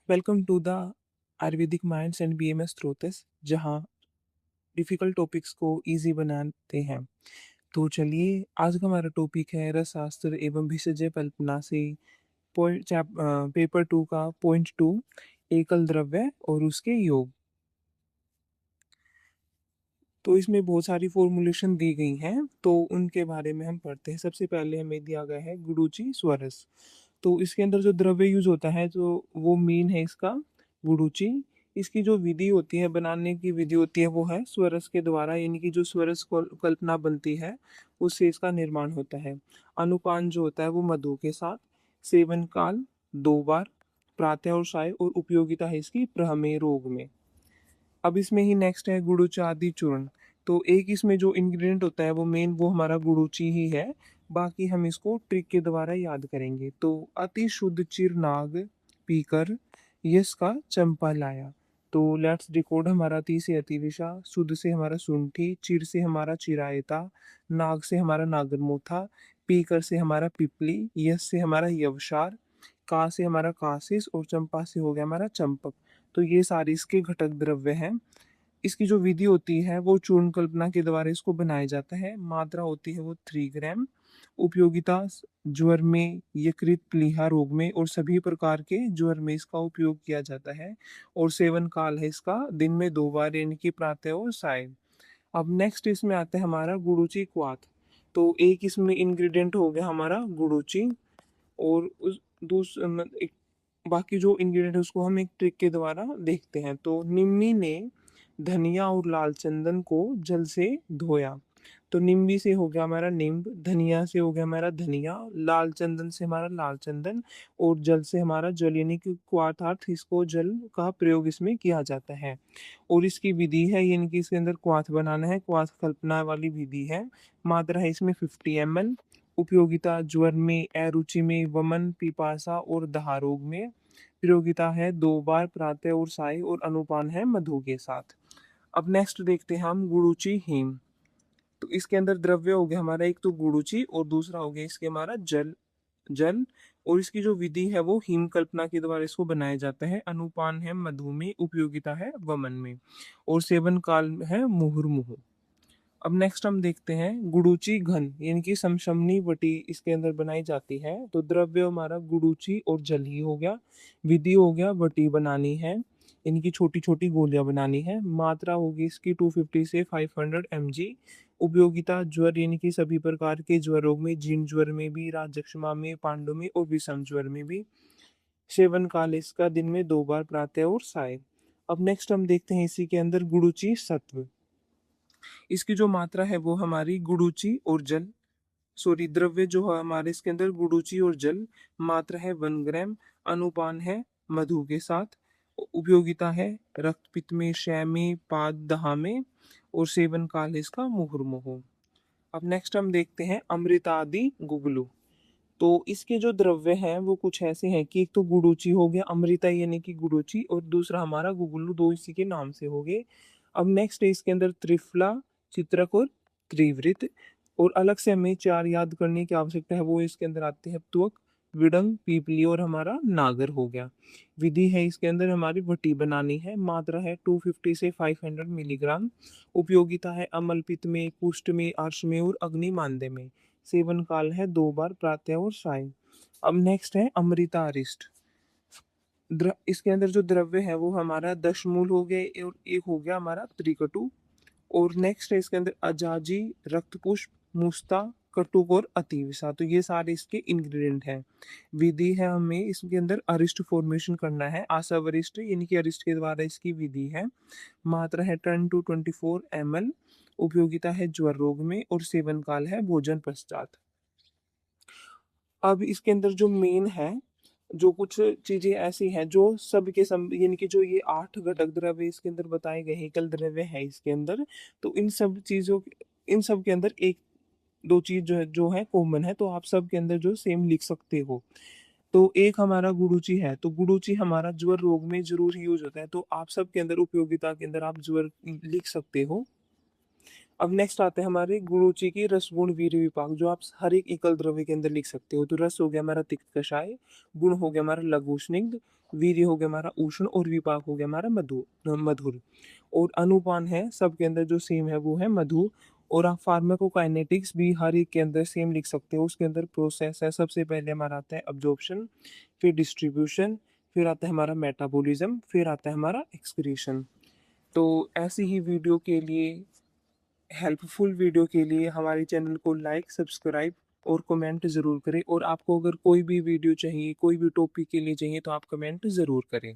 Welcome to the Ayurvedic minds and BMS Srotas जहाँ difficult topics को easy बनाते हैं। तो चलिए आज का हमारा टॉपिक है रसशास्त्र एवं भिषज कल्पना से पेपर 2 का पॉइंट 2 एकल द्रव्य और उसके योग। तो इसमें बहुत सारी फॉर्मुलेशन दी गई हैं तो उनके बारे में हम पढ़ते हैं। सबसे पहले हमें दिया गया है गुडुचि स्वरस। तो इसके अंदर जो द्रव्य यूज होता है तो वो मीन है इसका गुडुचि। इसकी जो विधि होती है, बनाने की विधि होती है, वो है स्वरस के द्वारा, यानी कि जो स्वरस कल्पना बनती है उससे इसका निर्माण होता है। अनुपान जो होता है वो मधु के साथ। सेवन काल 2 बार, प्रातः और साय, और उपयोगिता है इसकी प्रमेह रोग में। अब इसमें ही नेक्स्ट है गुड़ूची आदि चूर्ण। तो एक इसमें जो इंग्रेडिएंट होता है वो मेन वो हमारा गुड़ूची ही है। बाकी हम इसको ट्रिक के द्वारा याद करेंगे। तो अति शुद्ध चिर नाग पीकर यश का चंपा लाया। तो लेट्स रिकॉर्ड। हमारा अति से अतिविषा, शुद्ध से हमारा सुंठी, चिर से हमारा चिरायता, नाग से हमारा नागरमोथा, पीकर से हमारा पिपली, यश से हमारा यवसार, का से हमारा कासिस, और चंपा से हो गया हमारा चंपक। तो ये सारे इसके घटक द्रव्य हैं। इसकी जो विधि होती है वो चूर्ण कल्पना के द्वारा इसको बनाया जाता है। मात्रा होती है वो 3 ग्राम। उपयोगिता ज्वर में, यकृत प्लीहा रोग में और सभी प्रकार के ज्वर में इसका उपयोग किया जाता है। और सेवन काल है इसका दिन में 2 बार, यानी कि प्रातः और साय। अब नेक्स्ट इसमें आता है हमारा गुड़ूची क्वाथ। तो एक इसमें इंग्रेडिएंट हो गया हमारा गुड़ूची, और उस एक बाकी जो इंग्रेडिएंट है उसको हम एक ट्रिक के द्वारा देखते हैं। तो निम्मी ने धनिया और लाल चंदन को जल से धोया। तो निम्बी से हो गया हमारा नींब, धनिया से हो गया हमारा धनिया, लाल चंदन से हमारा लाल चंदन, और जल से हमारा जल, यानी कि क्वाथार्थ, इसको जल का प्रयोग इसमें किया जाता है। और इसकी विधि है, यानी कि इसके अंदर क्वाथ बनाना है, क्वाथ कल्पना वाली विधि है। मात्रा है इसमें 50 ml। उपयोगिता ज्वर में, अरुचि में, वमन, पिपासा और दहारोग में। प्रयोगिता है 2 बार, प्रातः और साय, और अनुपान है मधु के साथ। अब नेक्स्ट देखते हैं हम गुड़ूची हीम। तो इसके अंदर द्रव्य हो गया हमारा एक तो गुड़ूची, और दूसरा हो गया इसके हमारा जल। जल और इसकी जो विधि है वो हीम कल्पना के द्वारा इसको बनाया जाता है। अनुपान है मधु में, उपयोगिता है वमन में, और सेवन काल है मुहुर्मुहु। अब नेक्स्ट हम देखते हैं गुडुची घन, यानी कि समशमनी वटी इसके अंदर बनाई जाती है। तो द्रव्य हमारा गुडुची और जल ही हो गया। विधि हो गया वटी बनानी है, इनकी छोटी छोटी गोलियां बनानी है। मात्रा होगी इसकी 250 से 500 mg। उपयोगिता ज्वर, यानी कि सभी प्रकार के ज्वरों में, जीर्ण ज्वर में भी, राजक्षमा में, पांडु में और विषम ज्वर में भी। सेवन काल इसका दिन में 2 बार, प्रातः और साय। अब नेक्स्ट हम देखते हैं इसी के अंदर गुडुची सत्व। इसकी जो मात्रा है वो हमारी गुडुची और जल, सॉरी द्रव्य जो है हमारे इसके अंदर गुडुची और जल। मात्रा है 1 ग्राम। अनुपान है मधु के साथ। उपयोगिता है रक्त पित्त में, क्षय में, पाद दहा में, और सेवन काल है इसका मुहुर्मुहु। अब नेक्स्ट हम देखते हैं अमृतादि गुगलू। तो इसके जो द्रव्य हैं वो कुछ ऐसे हैं कि एक तो गुडुची हो गया, अमृता यानी कि गुडुची, और दूसरा हमारा गुगुल्लू, दो इसी के नाम से हो गए। अब नेक्स्ट है इसके अंदर त्रिफला, चित्रक और त्रिवृत। और अलग से हमें 4 याद करने की आवश्यकता है, वो इसके अंदर आते हैं त्वक, विडंग, पीपली और हमारा नागर हो गया। विधि है इसके अंदर हमारी वटी बनानी है। मात्रा है 250 से 500 मिलीग्राम। उपयोगिता है अमलपित्त में, कुष्ठ में, अर्श में और अग्निमांद्य में। सेवन काल है 2 बार, प्रातः और साय। अब नेक्स्ट है अमृता अरिष्ट। इसके अंदर जो द्रव्य है वो हमारा दशमूल हो गए, और एक हो गया हमारा त्रिकटु। और नेक्स्ट है इसके अंदर अजाजी, रक्तपुष्प, मुस्ता, कटुक और अतिविषा। तो ये सारे इसके इंग्रेडिएंट हैं। विधि है, हमें इसके अंदर अरिष्ट फॉर्मेशन करना है, आसव अरिष्ट, यानी कि अरिष्ट के द्वारा इसकी विधि है। मात्रा है 10 to 24 ml। उपयोगिता है ज्वर रोग में, और सेवन काल है भोजन पश्चात। अब इसके अंदर जो मेन है, जो कुछ चीजें ऐसी हैं जो सबके सब, यानी कि जो ये 8 घटक द्रव्य इसके अंदर बताए गए, एकल द्रव्य है इसके अंदर। तो इन सब चीजों, इन सब के अंदर एक दो चीज जो है कॉमन है, तो आप सब के अंदर जो सेम लिख सकते हो। तो एक हमारा गुडुची है, तो गुडुची हमारा ज्वर रोग में जरूर यूज होता है, तो आप सब के अंदर उपयोगिता के अंदर आप ज्वर लिख सकते हो। अब नेक्स्ट आते हैं हमारे गुरुचि की रसगुण वीर्य विपाक, जो आप हर एक एकल द्रव्य के अंदर लिख सकते हो। तो रस हो गया हमारा तिक्त कषाय, गुण हो गया हमारा लघु स्निग्ध, वीर्य हो गया हमारा उष्ण और विपाक हो गया हमारा मधुर। और अनुपान है सबके अंदर जो सेम है वो है मधु। और आप फार्माकोकाइनेटिक्स भी हर एक के अंदर सेम लिख सकते हो। उसके अंदर प्रोसेस है, सबसे पहले हमारा आता है अब्जॉर्प्शन, फिर डिस्ट्रीब्यूशन, फिर आता है हमारा मेटाबॉलिज्म, फिर आता है हमारा एक्सक्रीशन। तो ऐसी ही वीडियो के लिए, हेल्पफुल वीडियो के लिए हमारे चैनल को लाइक, सब्सक्राइब और कमेंट ज़रूर करें। और आपको अगर कोई भी वीडियो चाहिए, कोई भी टॉपिक के लिए चाहिए तो आप कमेंट ज़रूर करें।